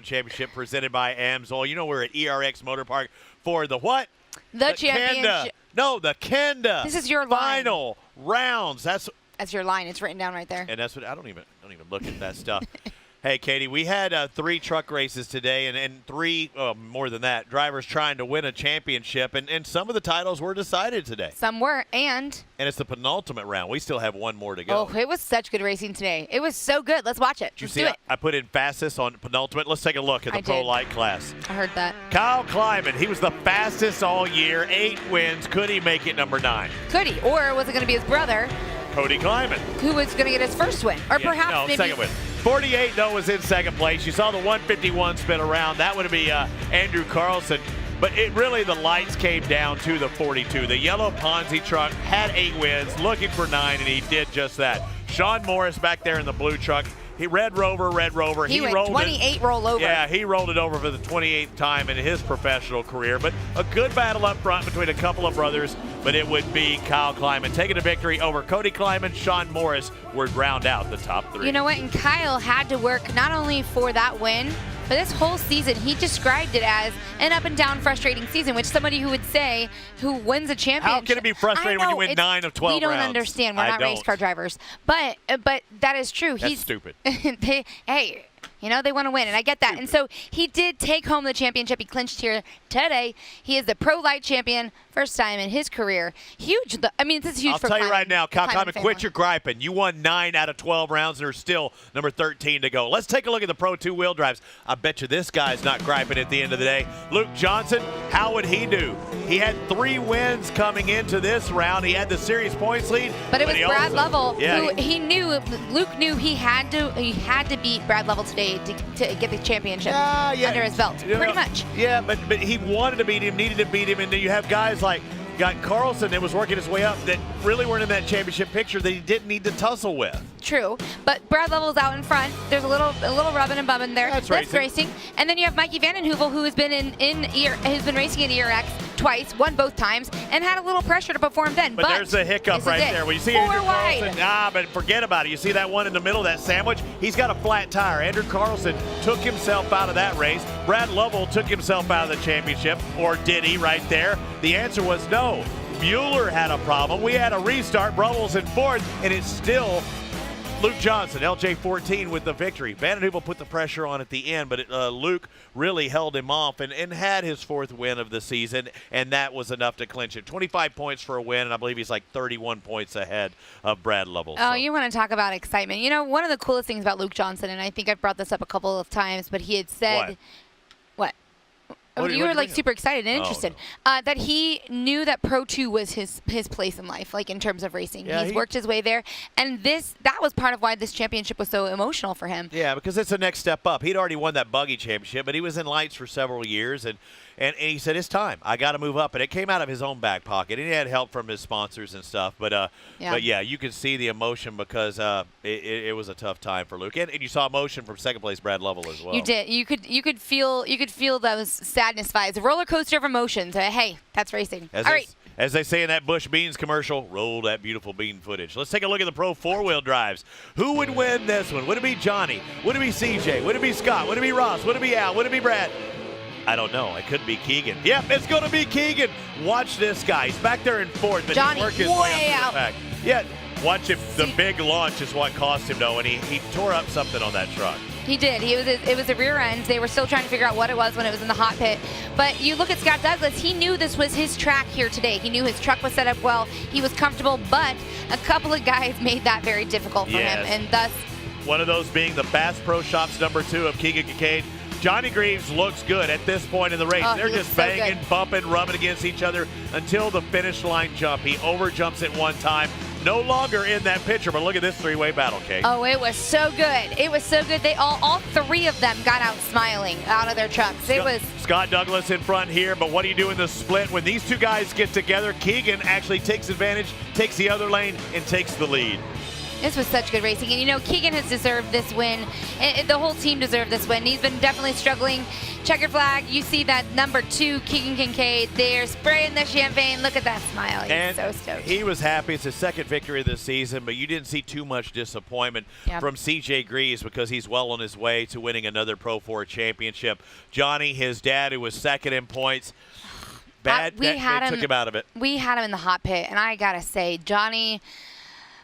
Championship presented by Amsoil. You know we're at ERX Motor Park for the what? The championship. No, the Kenda. This is your final rounds. That's your line. It's written down right there. And that's what I don't even look at that stuff. Hey, Katie, we had 3 truck races today and 3, more than that, drivers trying to win a championship, and some of the titles were decided today. Some were, and it's the penultimate round. We still have one more to go. Oh, it was such good racing today. It was so good. Let's watch it. Did you Let's see do it. I put in fastest on penultimate. Let's take a look at the Pro Light class. I heard that. Kyle Kleiman, he was the fastest all year, 8 wins. Could he make it number 9? Could he? Or was it going to be his brother, Cody Kleiman, who was going to get his first win? Or perhaps maybe second win. 48, though, was in second place. You saw the 151 spin around. That would be Andrew Carlson. But the lights came down to the 42. The yellow Ponzi truck had 8 wins, looking for 9, and he did just that. Sean Morris back there in the blue truck. Red Rover. He went 28 rollover. Yeah, he rolled it over for the 28th time in his professional career. But a good battle up front between a couple of brothers. But it would be Kyle Kleiman taking a victory over Cody Kleiman. Sean Morris would round out the top 3. You know what? And Kyle had to work not only for that win, but this whole season, he described it as an up-and-down frustrating season, which somebody who would say, who wins a championship. How can it be frustrating when you win 9 of 12 rounds? We don't understand. We're not race car drivers. But that is true. That's stupid. Hey, they want to win, and I get that. Stupid. And so he did take home the championship. He clinched here today. He is the Pro Light champion, first time in his career. Huge. I mean, this is huge I'll for tell you right now, Kyle Kleiman, quit your griping. You won 9 out of 12 rounds, and there's still number 13 to go. Let's take a look at the Pro 2-wheel drives. I bet you this guy's not griping at the end of the day. Luke Johnson, how would he do? He had 3 wins coming into this round. He had the series points lead. But it was Brad Lovell who Luke knew he had to beat Brad Lovell today to get the championship under his belt, pretty much. Yeah, but he wanted to beat him, needed to beat him, and then you have guys like Carlson that was working his way up that really weren't in that championship picture that he didn't need to tussle with. True, but Brad Lovell's out in front. There's a little rubbing and bumming there. That's racing. And then you have Mikey Vandenheuvel, who has been who's been racing in ERX twice, won both times, and had a little pressure to perform then. But there's a hiccup right there. When you see Andrew Carlson, but forget about it. You see that one in the middle, that sandwich? He's got a flat tire. Andrew Carlson took himself out of that race. Brad Lovell took himself out of the championship, or did he right there? The answer was no. Mueller had a problem. We had a restart. Brummel's in fourth, and it's still Luke Johnson, LJ14 with the victory. Vandenheuvel put the pressure on at the end, but Luke really held him off and had his 4th win of the season, and that was enough to clinch it. 25 points for a win, and I believe he's like 31 points ahead of Brad Lovell. Oh, you want to talk about excitement. One of the coolest things about Luke Johnson, and I think I've brought this up a couple of times, but he had said – you were super excited and interested. That he knew that Pro 2 was his place in life, like in terms of racing. Yeah, he's worked his way there, and that was part of why this championship was so emotional for him. Yeah, because it's the next step up. He'd already won that buggy championship, but he was in lights for several years, and he said, it's time. I got to move up. And it came out of his own back pocket. And he had help from his sponsors and stuff. But you could see the emotion because it was a tough time for Luke. And you saw emotion from second place Brad Lovell as well. You did. You could feel those sadness vibes, a roller coaster of emotions. Hey, that's racing. All right. As they say in that Bush Beans commercial, roll that beautiful bean footage. Let's take a look at the Pro 4-wheel drives. Who would win this one? Would it be Johnny? Would it be CJ? Would it be Scott? Would it be Ross? Would it be Al? Would it be Brad? I don't know. It could be Keegan. Yep, it's going to be Keegan. Watch this guy. He's back there in fourth, but Johnny, he's working his way up to the pack. Yeah, watch him. The big launch is what cost him, though, and he tore up something on that truck. He did. It was a rear end. They were still trying to figure out what it was when it was in the hot pit. But you look at Scott Douglas, he knew this was his track here today. He knew his truck was set up well. He was comfortable, but a couple of guys made that very difficult for him, and thus... One of those being the Bass Pro Shops #2 of Keegan Kincaid. Johnny Greaves looks good at this point in the race. They're just banging, bumping, rubbing against each other until the finish line jump. He overjumps it one time. No longer in that picture, but look at this 3-way battle, Kate. Oh, it was so good. It was so good. They all 3 of them got out smiling out of their trucks. Scott Douglas in front here, but what do you do in the split? When these 2 guys get together, Keegan actually takes advantage, takes the other lane, and takes the lead. This was such good racing. And, you know, Keegan has deserved this win. The whole team deserved this win. He's been definitely struggling. Checkered flag. You see that number 2, Keegan Kincaid. They're spraying the champagne. Look at that smile. He's so stoked. He was happy. It's his second victory of the season, but you didn't see too much disappointment from CJ Greaves because he's well on his way to winning another Pro 4 championship. Johnny, his dad, who was second in points, they took him out of it. We had him in the hot pit, and I got to say, Johnny –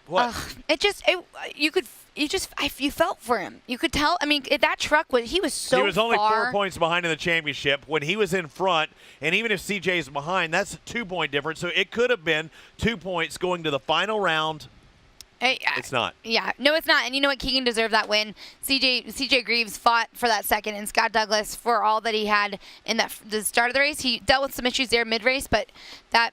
what? you felt for him. You could tell. I mean, that truck he was so He was only far. 4 points behind in the championship when he was in front, and even if CJ's behind, that's a 2-point difference. So it could have been 2 points going to the final round. It's not. Yeah, no, it's not. And you know what? Keegan deserved that win. CJ Greaves fought for that second, and Scott Douglas for all that he had in the start of the race. He dealt with some issues there mid-race, but that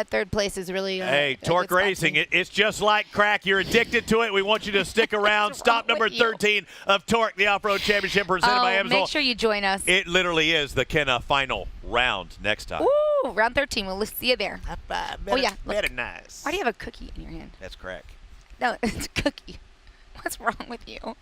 third place is really hey, TORC Racing, it's just like crack. You're addicted to it. We want you to stick around. Stop number 13 of TORC, the Off-Road Championship presented by Amazon. Make sure you join us. It literally is the Kenna final round next time. Ooh, round 13. We'll see you there. Very nice. Why do you have a cookie in your hand? That's crack. No, it's a cookie. What's wrong with you?